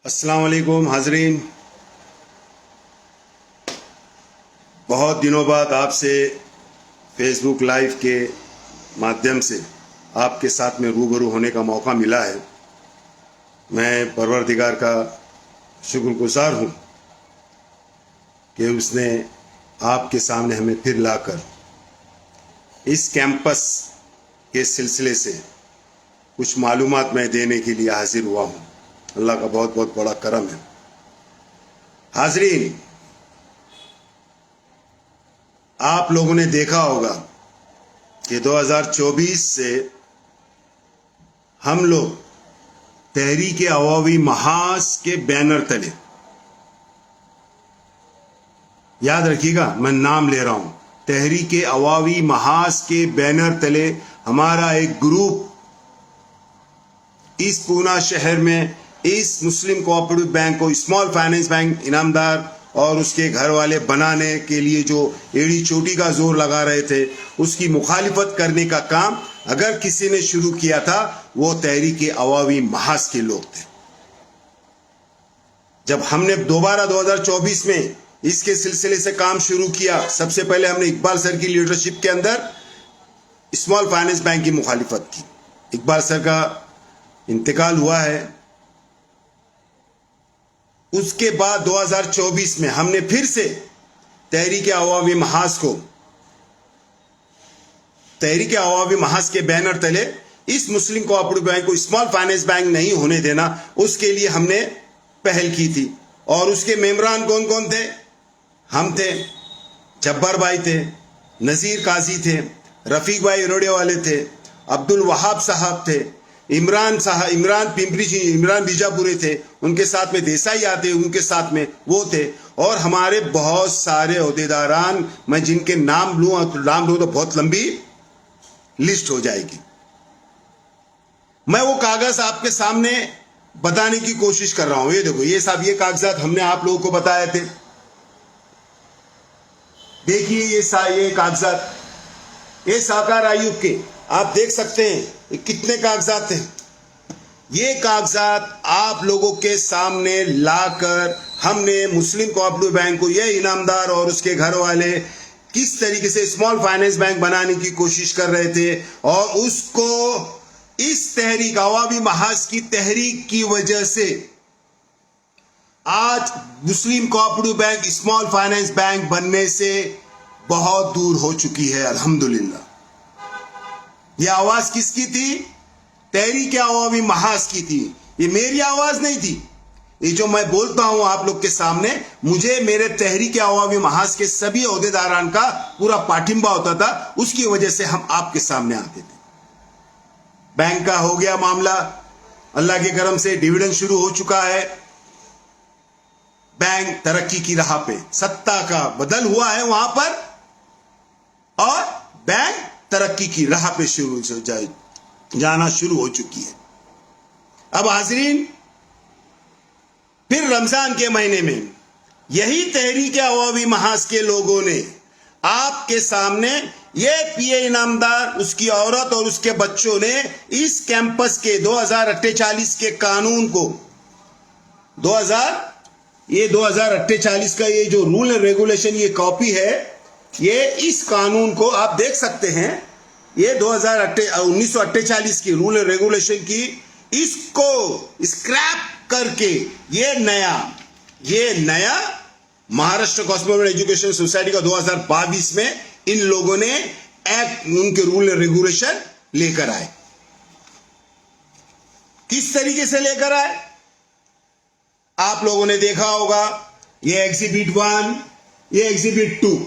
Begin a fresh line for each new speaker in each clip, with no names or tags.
अस्सलाम वालेकुम हाजरीन। बहुत दिनों बाद आपसे फेसबुक लाइव के माध्यम से आपके साथ में रूबरू होने का मौका मिला है। मैं परवरदिगार का शुक्रगुजार हूँ कि उसने आपके सामने हमें फिर लाकर इस कैंपस के सिलसिले से कुछ मालूमात मैं देने के लिए हाजिर हुआ हूँ। अल्लाह का बहुत बहुत बड़ा करम है। हाजरीन, आप लोगों ने देखा होगा कि 2024 से हम लोग तहरीक अवामी महाज के बैनर तले, याद रखिएगा मैं नाम ले रहा हूं, तहरीक अवामी महाज के बैनर तले हमारा एक ग्रुप इस पूना शहर में इस मुस्लिम कोऑपरेटिव बैंक को स्मॉल फाइनेंस बैंक इनामदार और उसके घर वाले बनाने के लिए जो एड़ी चोटी का जोर लगा रहे थे, उसकी मुखालिफत करने का काम अगर किसी ने शुरू किया था वो तहरीक अवामी महाज के लोग थे। जब हमने दोबारा 2024 में इसके सिलसिले से काम शुरू किया, सबसे पहले हमने इकबाल सर की लीडरशिप के अंदर स्मॉल फाइनेंस बैंक की मुखालिफत की। इकबाल सर का इंतकाल हुआ है। उसके बाद 2024 में हमने फिर से तहरीक अवामी महाज को, तहरीक अवामी महाज के बैनर तले इस मुस्लिम कोऑपरेटिव बैंक को स्मॉल फाइनेंस बैंक नहीं होने देना, उसके लिए हमने पहल की थी। और उसके मेंबरान कौन कौन थे? हम थे, जब्बार भाई थे, नज़ीर काजी थे, रफीक भाई रोडे वाले थे, अब्दुल वहाब साहब थे, इमरान बीजापुरी थे, उनके साथ में देसाई आते, उनके साथ में वो थे, और हमारे बहुत सारे ओहदेदारान, मैं जिनके नाम लूँ तो बहुत लंबी लिस्ट हो जाएगी। मैं वो कागज आपके सामने बताने की कोशिश कर रहा हूं। ये देखो, ये सब ये कागजात हमने आप लोगों को बताए थे। देखिए ये कागजात, ये साकार आयुब के आप देख सकते हैं कितने कागजात हैं। ये कागजात आप लोगों के सामने लाकर हमने मुस्लिम कोऑपरेटिव बैंक को, ये इनामदार और उसके घर वाले किस तरीके से स्मॉल फाइनेंस बैंक बनाने की कोशिश कर रहे थे, और उसको इस तहरीक अवामी महाज की तहरीक की वजह से आज Muslim cooperative bank small finance bank बनने से बहुत दूर हो चुकी है। अल्हम्दुलिल्लाह। यह आवाज किसकी थी? तहरीक अवामी महाज की थी। ये मेरी आवाज नहीं थी। ये जो मैं बोलता हूं आप लोग के सामने, मुझे मेरे तहरीक अवामी महाज के सभी ओहदेदारान का पूरा पाठिंबा होता था। उसकी वजह से हम आपके सामने आते थे। बैंक का हो गया मामला, अल्लाह के करम से डिविडेंड शुरू हो चुका है। बैंक तरक्की की राह पे, सत्ता का बदल हुआ है वहां पर, और बैंक तरक्की की राह पे जाना शुरू हो चुकी है। अब हाजरीन, फिर रमजान के महीने में यही तहरीक अवामी महाज के लोगों ने आपके सामने, ये पीए इनामदार, उसकी औरत और उसके बच्चों ने इस कैंपस के 2048 के कानून को, 2048 का ये जो रूल एंड रेगुलेशन, ये कॉपी है, ये इस कानून को आप देख सकते हैं, ये 1948 की रूल एंड रेगुलेशन की, इसको स्क्रैप करके ये नया महाराष्ट्र कॉस्मोपॉलिटन एजुकेशन सोसाइटी का 2022 में इन लोगों ने एक्ट, उनके रूल एंड रेगुलेशन लेकर आए। किस तरीके से लेकर आए आप लोगों ने देखा होगा। ये एग्जिबिट 1, ये एग्जिबिट 2,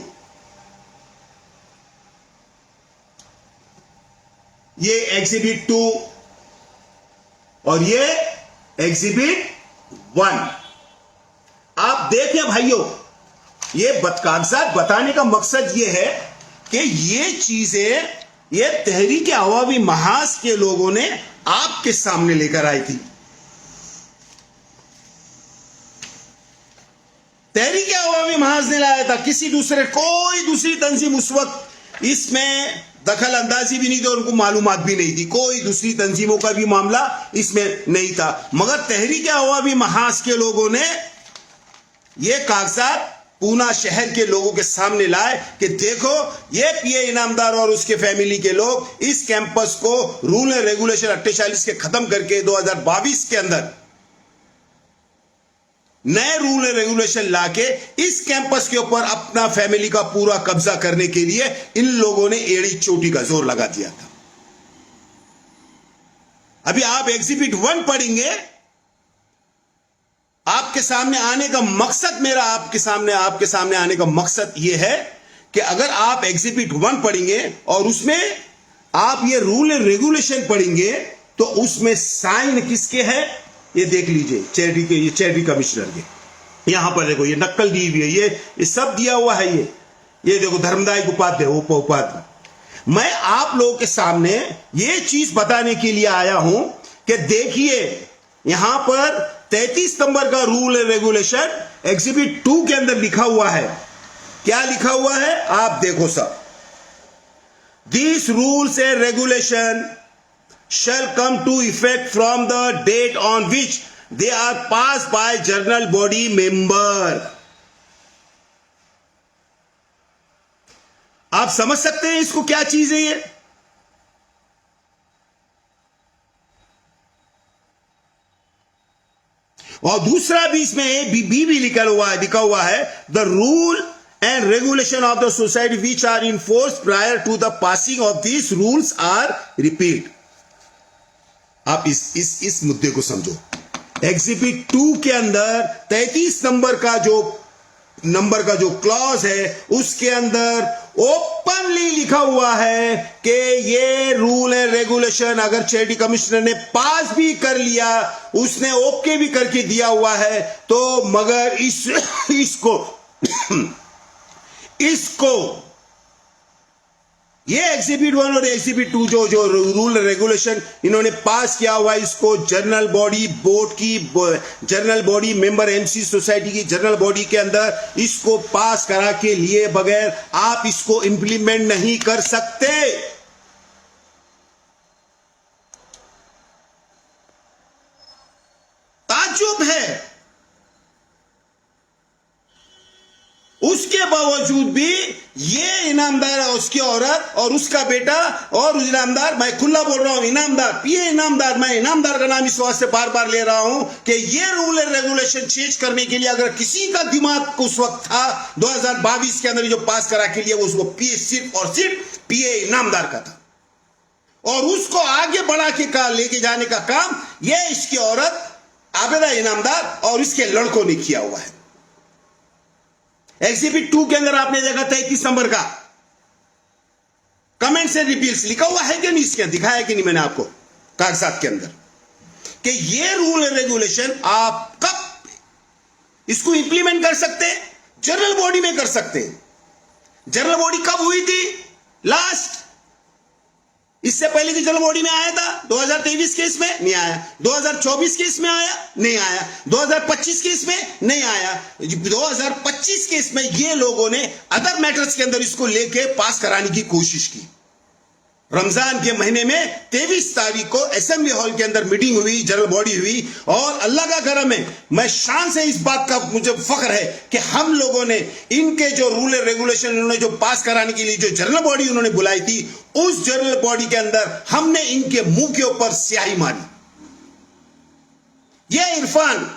ये एग्जिबिट 2 और ये एग्जिबिट 1। आप देखें भाइयों, ये कागजात बताने का मकसद ये है कि ये चीजें, ये तहरीक अवामी महाज के लोगों ने आपके सामने लेकर आई थी। तहरीक अवामी महाज ने लाया था, किसी दूसरे, कोई दूसरी तंजीम उस वक्त इसमें दखल अंदाजी भी नहीं थी और उनको मालूमात भी नहीं थी, कोई दूसरी तंजीमों का भी मामला इसमें नहीं था। मगर तहरीक अवामी महाज के लोगों ने ये कागजात पूना शहर के लोगों के सामने लाए कि देखो ये पीए इनामदार और उसके फैमिली के लोग इस कैंपस को रूल एंड रेगुलेशन 48 के खत्म करके 2022 के अंदर नए रूल एंड रेगुलेशन लाके इस कैंपस के ऊपर अपना फैमिली का पूरा कब्जा करने के लिए इन लोगों ने एड़ी चोटी का जोर लगा दिया था। अभी आप एग्जिबिट 1 पढ़ेंगे, आपके सामने आने का मकसद मेरा आपके सामने आने का मकसद यह है कि अगर आप एग्जिबिट 1 पढ़ेंगे और उसमें आप ये रूल एंड रेगुलेशन पढ़ेंगे तो उसमें साइन किसके हैं ये देख लीजिए, चेयरमैन कमिश्नर के। यहां पर देखो ये नक्कल दी हुई है, ये सब दिया हुआ है। ये देखो धर्मदायक उपाध्याय उपाध्याय। मैं आप लोगों के सामने ये चीज बताने के लिए आया हूं कि देखिए यहां पर 33 नंबर का रूल एंड रेगुलेशन एग्जिबिट 2 के अंदर लिखा हुआ है। क्या लिखा हुआ है आप देखो सब। This rules and regulation shall come to effect from the date on which they are passed by general body member। आप समझ सकते हैं इसको क्या चीज है ये। और दूसरा भी इसमें बी भी लिखा हुआ है the rule and regulation of the society which are in force prior to the passing of these rules are repealed। आप इस मुद्दे को समझो। एग्जिबिट 2 के अंदर 33 नंबर का जो क्लॉज है उसके अंदर ओपनली लिखा हुआ है कि ये रूल एंड रेगुलेशन अगर चैरिटी कमिश्नर ने पास भी कर लिया, उसने ओके भी करके दिया हुआ है, तो मगर इसको ये एग्जिबिट 1 और एग्जिबिट 2 जो रूल रेगुलेशन इन्होंने पास किया हुआ है, इसको जनरल बॉडी बोर्ड की general body member MC society की जनरल बॉडी के अंदर इसको पास करा के लिए बगैर आप इसको इंप्लीमेंट नहीं कर सकते। ताज्जुब है। उसके बावजूद भी ये इनामदार और उसकी औरत और उसका बेटा और इनामदार, मैं खुला बोल रहा हूं इनामदार, पीए इनामदार, मैं इनामदार का नाम इस वास्ते बार बार ले रहा हूं कि ये रूल एंड रेगुलेशन चेंज करने के लिए अगर किसी का दिमाग उस वक्त था 2022 के अंदर जो पास करा के लिए उसको पीए सिर्फ और सिर्फ पीए इनामदार का था और उसको आगे बढ़ा के लेके जाने का काम ये इसकी औरत आबेदा इनामदार और इसके लड़कों ने किया हुआ है। एग्जिबिट 2 के अंदर आपने देखा 33 नंबर का कमेंट्स एंड रिपील्स लिखा हुआ है कि नहीं, इसके दिखाया कि नहीं मैंने आपको कागजात के अंदर कि ये रूल एंड रेगुलेशन आप कब इसको इंप्लीमेंट कर सकते हैं, जनरल बॉडी में कर सकते हैं। जनरल बॉडी कब हुई थी लास्ट, इससे पहले की जनरल बॉडी में आया था 2023 के इसमें नहीं आया, 2024 के इसमें आया नहीं आया, 2025 के इसमें नहीं आया, 2025 के इसमें ये लोगों ने अदर मैटर्स के अंदर इसको लेके पास कराने की कोशिश की। रमजान के महीने में 23 तारीख को असेंबली हॉल के अंदर मीटिंग हुई, जनरल बॉडी हुई और अल्लाह का करम है, मैं शान से इस बात का मुझे फख्र है कि हम लोगों ने इनके जो रूल एंड रेगुलेशन इन्होंने जो पास कराने के लिए जो जनरल बॉडी उन्होंने बुलाई थी, उस जनरल बॉडी के अंदर हमने इनके मुंह के ऊपर स्याही मारी। ये इरफान,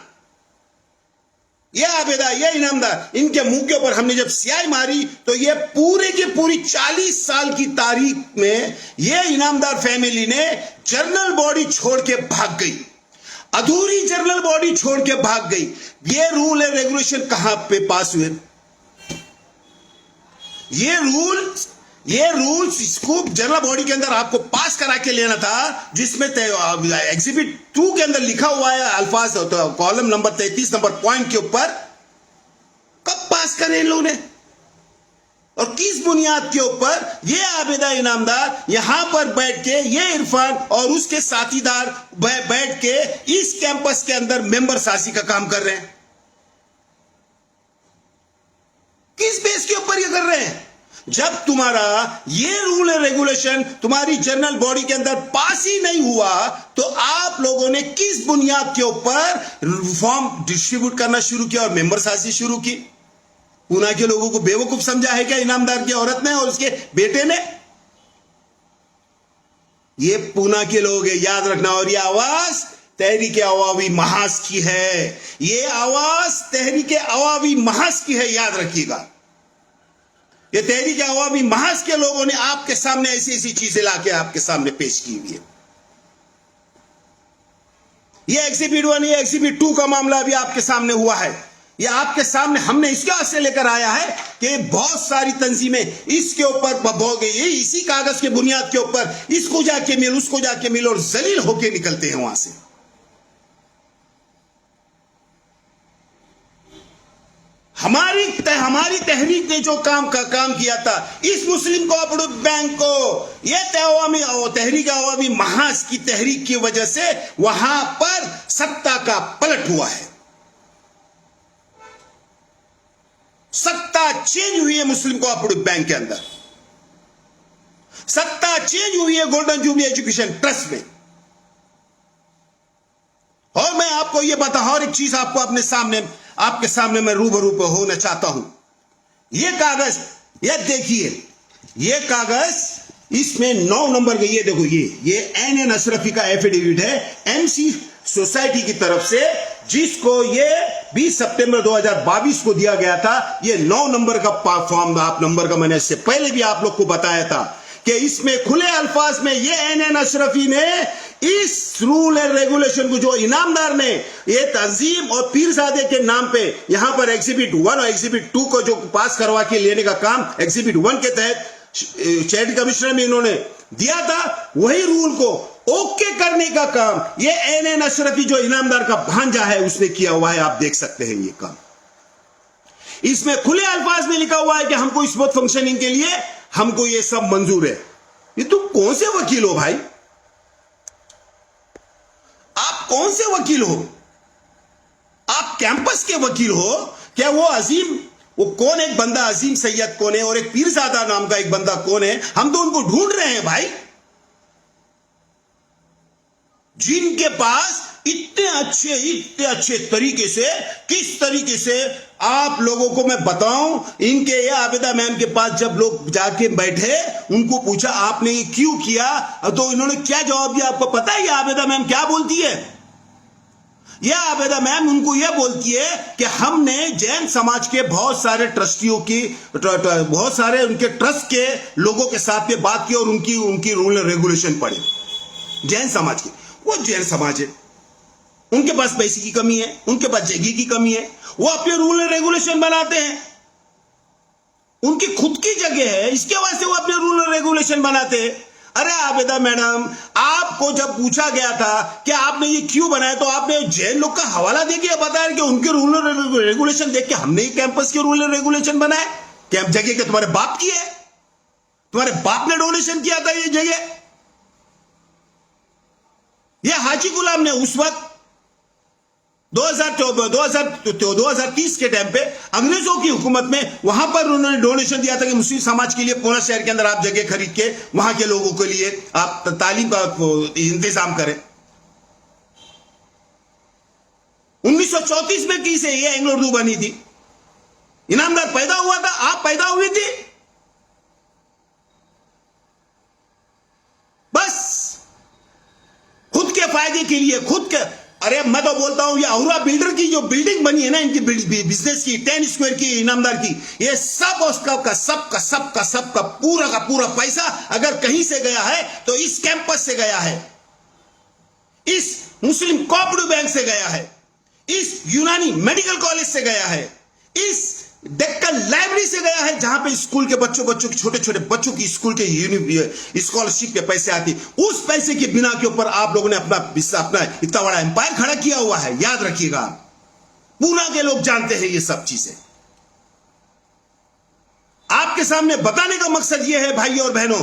ये आबेदा, ये इनामदार, इनके मुंह के ऊपर हमने जब स्याही मारी तो ये पूरे की पूरी 40 साल की तारीख में ये इनामदार फैमिली ने जनरल बॉडी छोड़ के भाग गई, अधूरी जनरल बॉडी छोड़ के भाग गई। ये रूल एंड रेगुलेशन कहां पे पास हुए? ये रूल्स इसको जनरल बॉडी के अंदर आपको पास करा के लेना था, जिसमें एग्जिबिट 2 के अंदर लिखा हुआ है अल्फाज तो कॉलम नंबर 33 नंबर पॉइंट के ऊपर। कब पास करे इन लोगों ने और किस बुनियाद के ऊपर? ये आबेदा इनामदार यहां पर बैठ के, ये इरफान और उसके साथीदार बैठ के इस कैंपस के अंदर मेंबर साजी का काम कर रहे हैं। किस बेस के ऊपर ये कर रहे हैं? जब तुम्हारा ये रूल एंड रेगुलेशन तुम्हारी जनरल बॉडी के अंदर पास ही नहीं हुआ तो आप लोगों ने किस बुनियाद के ऊपर फॉर्म डिस्ट्रीब्यूट करना शुरू किया और मेंबर साजी शुरू की? पूना के लोगों को बेवकूफ समझा है क्या इनामदार की औरत ने और उसके बेटे ने? ये पूना के लोग है, याद रखना। और ये आवाज तहरीक अवामी महाज की है, ये आवाज तहरीक अवामी महाज की है, याद रखिएगा। ये तहरीक अवामी महाज के लोगों ने आपके सामने ऐसी ऐसी चीजें लाके आपके सामने पेश की हुई है। ये एग्जिबिट 1 ये एग्जिबिट 2 का मामला भी आपके सामने हुआ है। ये आपके सामने हमने इसके वास्ते लेकर आया है कि बहुत सारी तंजीमें इसके ऊपर हो गई, इसी कागज के बुनियाद के ऊपर इसको जाके मिल उसको जाके मिल और जलील होके निकलते हैं वहां से। हमारी तहरीक ने जो काम किया था इस मुस्लिम कोऑपरेटिव बैंक को, ये तहरीक अवामी महाज की तहरीक की वजह से वहां पर सत्ता का पलट हुआ है, सत्ता चेंज हुई है मुस्लिम कोऑपरेटिव बैंक के अंदर, सत्ता चेंज हुई है गोल्डन जुबली एजुकेशन ट्रस्ट में। और मैं आपको यह बता, और एक चीज आपको आपके सामने मैं रूबरू पे होना चाहता हूं। ये कागज, ये देखिए, ये कागज इसमें 9 नंबर का, ये देखो, ये एन अशरफी का एफिडेविट है एमसी सोसाइटी की तरफ से, जिसको ये 20 सितंबर 2022 को दिया गया था। ये 9 नंबर का फॉर्म, आप नंबर का मैंने इससे पहले भी आप लोग को बताया था कि इसमें खुले अल्फाज में ये एन अशरफी ने इस रूल एंड रेगुलेशन को, जो इनामदार ने ये तंजीम और पीरजादे के नाम पे यहां पर एग्जिबिट 1 और एग्जिबिट 2 को जो पास करवा के लेने का काम एग्जिबिट 1 के तहत चैरिटी कमिश्नर में इन्होंने दिया था, वही रूल को ओके करने का काम ये एन अशरफी जो इनामदार का भांजा है उसने किया हुआ है। आप देख सकते हैं ये काम, इसमें खुले अल्फाज में लिखा हुआ है कि हमको स्मूथ फंक्शनिंग के लिए हमको ये सब मंजूर है। ये तुम कौन से वकील हो भाई? आप कौन से वकील हो? आप कैंपस के वकील हो क्या? वो कौन एक बंदा अजीम सैयद कौन है और एक पीरजादा नाम का एक बंदा कौन है? हम तो उनको ढूंढ रहे हैं भाई, जिनके पास इतने अच्छे तरीके से, किस तरीके से आप लोगों को मैं बताऊं, इनके ये आबिदा मैम के पास जब लोग जाके बैठे, उनको पूछा आपने ये क्यों किया, तो इन्होंने क्या जवाब दिया आपको पता है? ये आबिदा मैम क्या बोलती है? यह आबिदा मैम उनको यह बोलती है कि हमने जैन समाज के बहुत सारे ट्रस्टियों की, बहुत सारे उनके ट्रस्ट के लोगों के साथ में बात की और उनकी रूल एंड रेगुलेशन पढ़े। जैन समाज की, वो जैन समाज है, उनके पास पैसे की कमी है, उनके पास जगह की कमी है, वो अपने रूल एंड रेगुलेशन बनाते हैं, उनकी खुद की जगह है, इसके वास्ते वो अपने रूल एंड रेगुलेशन बनाते हैं। अरे आबिदा मैडम, आपको जब पूछा गया था कि आपने ये क्यों बनाया, तो आपने जैन लोग का हवाला देके बताया कि उनके रूल एंड रेगुलेशन देख के हमने ये कैंपस के रूल एंड रेगुलेशन बनाए। कैंप जगह के तुम्हारे बाप की है, तुम्हारे बाप ने डोनेशन किया था ये जगह। ये हाजी गुलाम ने उस वक्त 2030 के टाइम पे अंग्रेजों की हुकूमत में वहां पर उन्होंने डोनेशन दिया था कि मुस्लिम समाज के लिए पूना शहर के अंदर आप जगह खरीद के वहां के लोगों के लिए आप तालीम का इंतजाम करें। 1934 में की से ये एंग्लो उर्दू बनी थी, इनामदार पैदा हुआ था, आप पैदा हुई थी, बस खुद के फायदे के लिए, खुद के। अरे मैं तो बोलता हूं ये अहुरा बिल्डर की जो बिल्डिंग बनी है ना, इनकी बिजनेस की 10 स्क्वायर की इनामदार की, ये सब सबका पूरा पैसा अगर कहीं से गया है तो इस कैंपस से गया है, इस मुस्लिम कोऑपरेटिव बैंक से गया है, इस यूनानी मेडिकल कॉलेज से गया है, इस डेक्कन लाइब्रेरी से गया है, जहां पे स्कूल के बच्चों की छोटे बच्चों की स्कूल के स्कॉलरशिप के पैसे आती। उस पैसे के बिना के ऊपर आप लोगों ने अपना इतना बड़ा एम्पायर खड़ा किया हुआ है, याद रखिएगा। पूना के लोग जानते हैं ये सब चीजें। आपके सामने बताने का मकसद ये है भाइयों और बहनों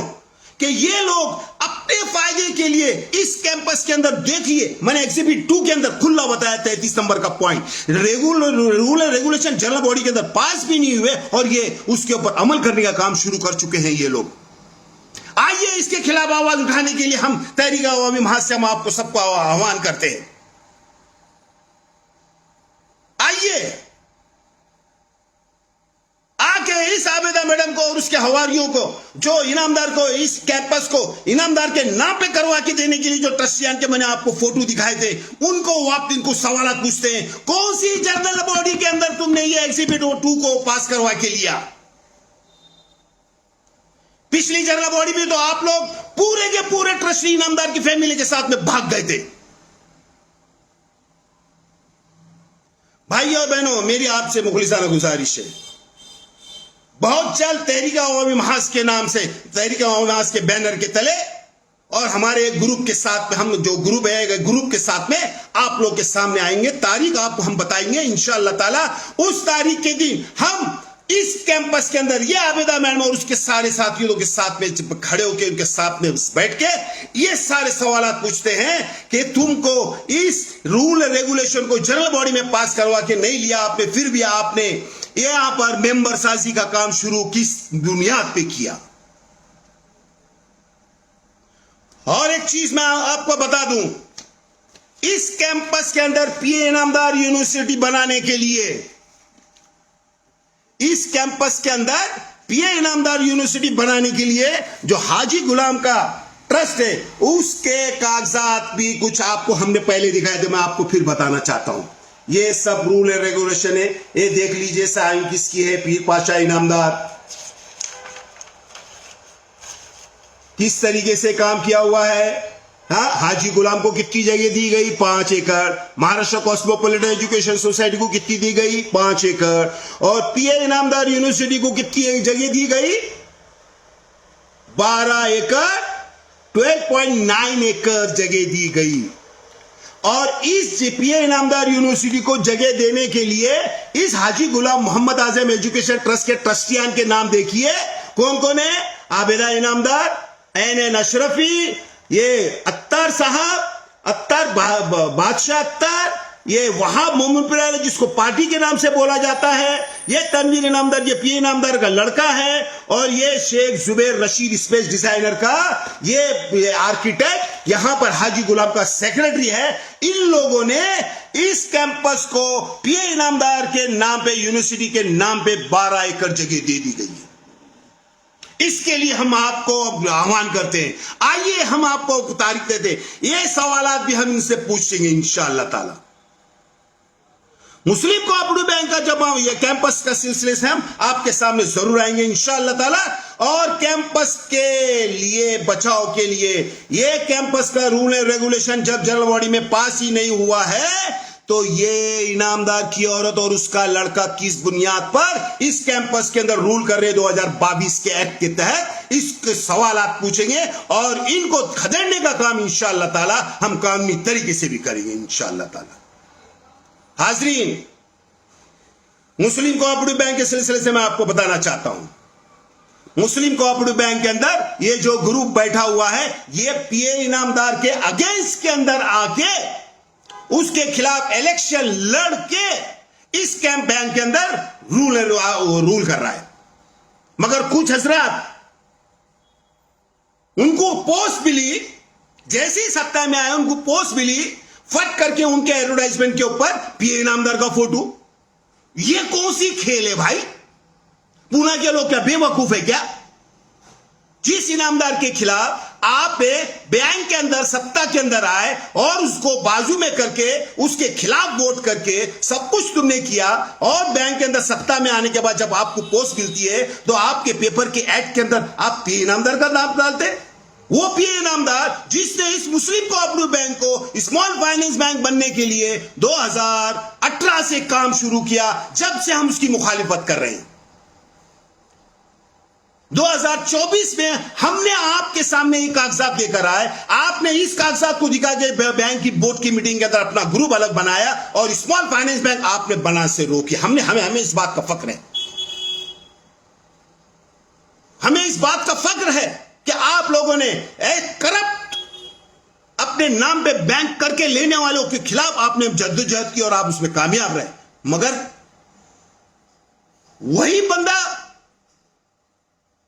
कि ये लोग अपने फायदे के लिए इस कैंपस के अंदर देखिए, मैंने एग्जिबिट 2 के अंदर खुला बताया 33 नंबर का point, rule and regulation general body के अंदर पास भी नहीं हुए और ये उसके ऊपर अमल करने का काम शुरू कर चुके हैं ये लोग। आइए इसके खिलाफ आवाज उठाने के लिए हम तहरीक अवामी महाज से हम आपको सबको आह्वान करते हैं। आइए आके इस आबेदा मैडम को और उसके हवारियों को, जो इनामदार को इस कैंपस को इनामदार के नाम पे करवा के देने के लिए जो ट्रस्टियान के मैंने आपको फोटो दिखाए थे, उनको आप इनको सवाल पूछते हैं, कौन सी जनरल बॉडी के अंदर तुमने ये एग्जिबिट 2 को पास करवा के लिया? पिछली जनरल बॉडी में तो आप लोग पूरे के पूरे ट्रस्टी इनामदार की फैमिली के साथ में भाग गए थे। भाइयों और बहनों, मेरी आपसे मुखलिसाना गुजारिश है, बहुत जल्द तहरीक अवामी महाज के नाम से, तहरीक अवामी महाज के बैनर के तले और हमारे एक ग्रुप के साथ में, हम जो ग्रुप है ग्रुप के साथ में आप लोग के सामने आएंगे। तारीख आपको हम बताएंगे इंशाअल्लाह ताला। उस तारीख के दिन हम इस कैंपस के अंदर ये आबेदा मैडम और उसके सारे साथियों के साथ में खड़े होकर उनके साथ में बैठ के ये सारे सवाल पूछते हैं कि तुमको इस रूल रेगुलेशन को जनरल बॉडी में पास करवा के नहीं लिया आपने, फिर भी आपने यहां पर मेंबर साजी का काम शुरू किस बुनियाद पे किया? और एक चीज मैं आपको बता दूं, इस कैंपस के अंदर पीए इनामदार यूनिवर्सिटी बनाने के लिए, इस कैंपस के अंदर पीए इनामदार यूनिवर्सिटी बनाने के लिए जो हाजी गुलाम का ट्रस्ट है, उसके कागजात भी कुछ आपको हमने पहले दिखाए थे, मैं आपको फिर बताना चाहता हूं। ये सब रूल एंड रेगुलेशन है, ये देख लीजिए साइन किसकी है, पीर पाशा इनामदार, किस तरीके से काम किया हुआ है। हाँ, हाजी गुलाम को कितनी जगह दी गई? 5 एकड़। महाराष्ट्र कॉस्मोपॉलिटन एजुकेशन सोसाइटी को कितनी दी गई? 5 एकड़। और पीए इनामदार यूनिवर्सिटी को कितनी जगह दी गई? 12 एकड़, 12.9 एकड़ जगह दी गई। और इस पीए इनामदार यूनिवर्सिटी को जगह देने के लिए इस हाजी गुलाम मोहम्मद आजम एजुकेशन ट्रस्ट के ट्रस्टियान के नाम देखिए कौन कौन है। आबेदा इनामदार, एन अशरफी, ये अत्तर साहब, अत्तर बादशाह अत्तर, ये वहाब मोहम्मद जिसको पार्टी के नाम से बोला जाता है, ये तनवीर इनामदार, ये पीए इनामदार का लड़का है, और ये शेख जुबैर रशीद स्पेस डिजाइनर का ये आर्किटेक्ट, यहां पर हाजी गुलाम का सेक्रेटरी है। इन लोगों ने इस कैंपस को पीए इनामदार के नाम पे, यूनिवर्सिटी के नाम पे 12 एकड़ जगह दे दी गई है। इसके लिए हम आपको आह्वान करते हैं, आइए हम आपको तारीख देते हैं, ये सवालात भी हम इनसे पूछेंगे इंशाअल्लाह ताला। मुस्लिम कोऑपरेटिव बैंक का जब ये कैंपस का सिलसिले से हम आपके सामने जरूर आएंगे इंशाअल्लाह ताला। और कैंपस के लिए बचाव के लिए, ये कैंपस का रूल एंड रेगुलेशन जब जनरल बॉडी में पास ही नहीं हुआ है, तो ये इनामदार की औरत और उसका लड़का किस बुनियाद पर इस कैंपस के अंदर रूल कर रहे 2022 के एक्ट के तहत, इसके सवाल आप पूछेंगे और इनको खदेड़ने का काम इंशाअल्लाह ताला हम कानूनी तरीके से भी करेंगे इंशाअल्लाह ताला। हाजरीन, मुस्लिम कोऑपरेटिव बैंक के सिलसिले से मैं आपको बताना चाहता हूं, मुस्लिम कोऑपरेटिव बैंक के अंदर ये जो ग्रुप बैठा हुआ है, ये पीए इनामदार के अगेंस्ट के अंदर आके उसके खिलाफ इलेक्शन लड़ के इस कैंप बैंक के अंदर रूल कर रहा है। मगर कुछ हजरात उनको पोस्ट मिली, जैसे ही सत्ता में आए उनको पोस्ट मिली, फट करके उनके एडवर्टाइजमेंट के ऊपर पीए इनामदार का फोटो। ये कौन सी खेल है भाई? पूना के लोग क्या बेवकूफ है क्या? जिस इनामदार के खिलाफ आप बैंक के अंदर सत्ता के अंदर आए और उसको बाजू में करके उसके खिलाफ वोट करके सब कुछ तुमने किया, और बैंक के अंदर सत्ता में आने के बाद जब आपको पोस्ट मिलती है तो आपके पेपर के एड के अंदर आप पीए इनामदार का नाम डालते। वो पीए इनामदार जिसने इस मुस्लिम कोऑपरेटिव बैंक को स्मॉल फाइनेंस बैंक बनने के लिए 2018 से काम शुरू किया, जब से हम उसकी मुखालिफत कर रहे हैं। 2024 में हमने आपके सामने ये कागजात लेकर आए, आपने इस कागजात को दिखा के बैंक की बोर्ड की मीटिंग के अंदर अपना ग्रुप अलग बनाया और स्मॉल फाइनेंस बैंक आपने बना से रोकी। हमें इस बात का फक्र है, हमें इस बात का फक्र है कि आप लोगों ने एक करप्ट अपने नाम पे बैंक करके लेने वालों के खिलाफ आपने जद्दोजहद की और आप उसमें कामयाब रहे, मगर वही बंदा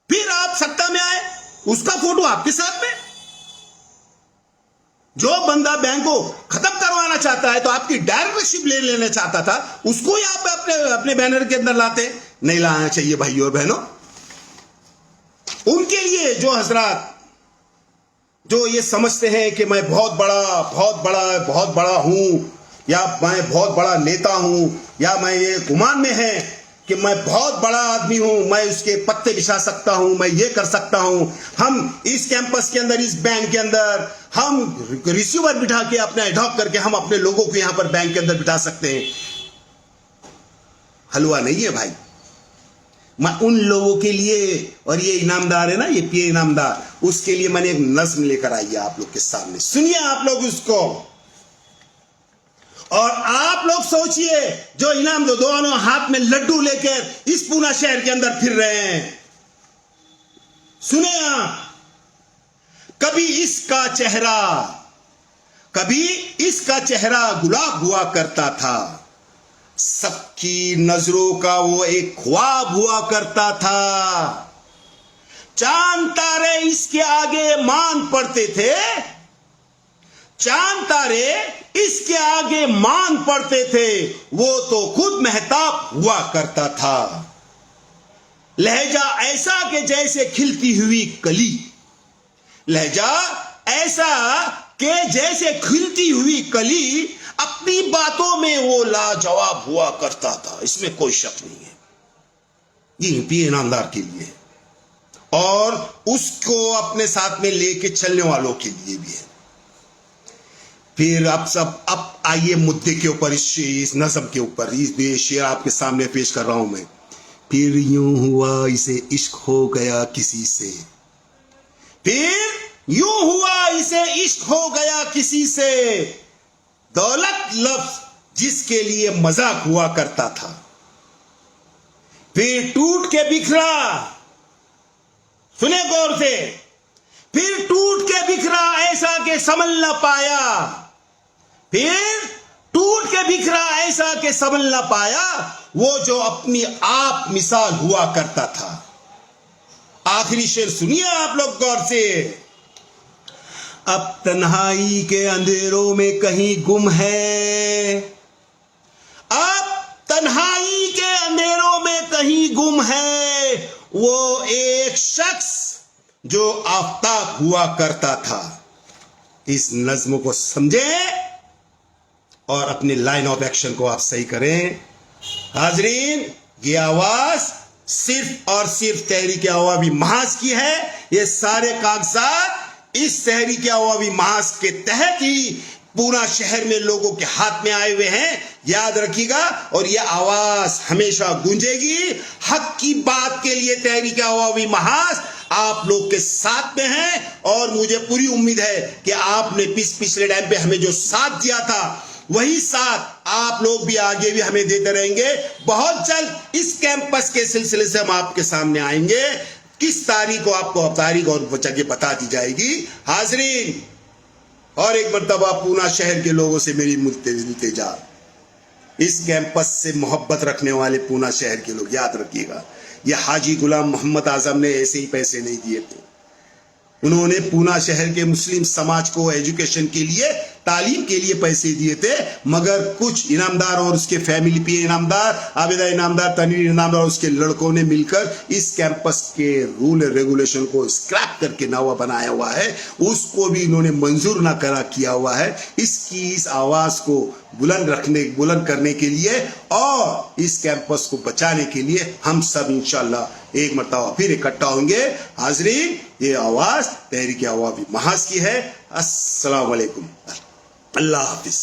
फिर आप सत्ता में आए, उसका फोटो आपके साथ में। जो बंदा बैंक को खत्म करवाना चाहता है तो आपकी डायरेक्टरशिप ले लेना चाहता था, उसको ही आप अपने बैनर के अंदर लाते। नहीं लाना चाहिए भाइयों और बहनों। उनके लिए जो हजरात जो ये समझते हैं कि मैं बहुत बड़ा हूं, या मैं बहुत बड़ा नेता हूं, या मैं ये गुमान में है कि मैं बहुत बड़ा आदमी हूं, मैं उसके पत्ते बिछा सकता हूं, मैं ये कर सकता हूं, हम इस कैंपस के अंदर, इस बैंक के अंदर हम रिसीवर बिठा के अपने एडॉप्ट करके हम अपने लोगों को यहां पर बैंक के अंदर बिठा सकते हैं। हलवा नहीं है भाई। मैं उन लोगों के लिए, और ये इनामदार है ना, ये पीए इनामदार, उसके लिए मैंने एक नज्म लेकर आई है आप लोग के सामने, सुनिए आप लोग उसको। और आप लोग सोचिए, जो इनाम दो दोनों हाथ में लड्डू लेकर इस पूना शहर के अंदर फिर रहे हैं, सुने आप। कभी इसका चेहरा गुलाब हुआ करता था, सबकी नजरों का वो एक ख्वाब हुआ करता था। चांद तारे इसके आगे मान पड़ते थे, चांद तारे इसके आगे मान पड़ते थे, वो तो खुद महताब हुआ करता था। लहजा ऐसा के जैसे खिलती हुई कली, लहजा ऐसा के जैसे खिलती हुई कली, अपनी बातों में वो लाजवाब हुआ करता था, इसमें कोई शक नहीं है। ये पीए इनामदार के लिए और उसको अपने साथ में लेके चलने वालों के लिए भी है। फिर अब आइए मुद्दे के ऊपर, इस नज़म के ऊपर, इस शेर आपके सामने पेश कर रहा हूं मैं। फिर यूं हुआ इसे इश्क हो गया किसी से, फिर यूं हुआ इसे इश्क हो गया किसी से, दौलत लफ्ज जिसके लिए मजाक हुआ करता था। फिर टूट के बिखरा, सुने गौर से, फिर टूट के बिखरा ऐसा के संभल न पाया, फिर टूट के बिखरा ऐसा के संभल न पाया, वो जो अपनी आप मिसाल हुआ करता था। आखिरी शेर सुनिए आप लोग गौर से। अब तन्हाई के अंधेरों में कहीं गुम है, अब तन्हाई के अंधेरों में कहीं गुम है, वो एक शख्स जो आफताब हुआ करता था। इस नज्म को समझें और अपने लाइन ऑफ एक्शन को आप सही करें। हाजरीन, ये आवाज सिर्फ और सिर्फ तहरीक अवामी महाज की है। ये सारे कागजात इस तहरीक अवामी महाज के तहत ही पूरा शहर में लोगों के हाथ में आए हुए हैं, याद रखिएगा। और ये आवाज हमेशा गूंजेगी। हक की बात के लिए तहरीक अवामी महाज आप लोग के साथ में है, और मुझे पूरी उम्मीद है कि आपने पिछले टाइम पे हमें जो साथ दिया था, वही साथ आप लोग भी आगे भी हमें देते रहेंगे। बहुत जल्द इस कैंपस के सिलसिले से हम आपके सामने आएंगे। किस तारीख को आपको तारीख और जगह बता दी जाएगी। हाजरीन, और एक मर्तबा पूना शहर के लोगों से मेरी इल्तिजा, इस कैंपस से मोहब्बत रखने वाले पूना शहर के लोग याद रखिएगा, ये हाजी गुलाम मोहम्मद आजम ने ऐसे ही पैसे नहीं दिए थे। उन्होंने पूना शहर के मुस्लिम समाज को एजुकेशन के लिए, तालीम के लिए पैसे दिए थे, मगर कुछ इनामदार और उसके फैमिली, पीए इनामदार, आबिदा इनामदार, तनवीर इनामदार और उसके लड़कों ने मिलकर इस कैंपस के रूल रेगुलेशन को स्क्रैप करके नवा बनाया हुआ है। उसको भी इन्होंने मंजूर ना करा किया हुआ है। इस आवाज को बुलंद करने के लिए और इस कैंपस को बचाने के लिए हम सब इंशाल्लाह एक मर्तबा फिर इकट्ठा होंगे। हाजरीन, ये आवाज तहरीक अवामी महाज की है। अस्सलाम वालेकुम, अल्लाह हाफिज।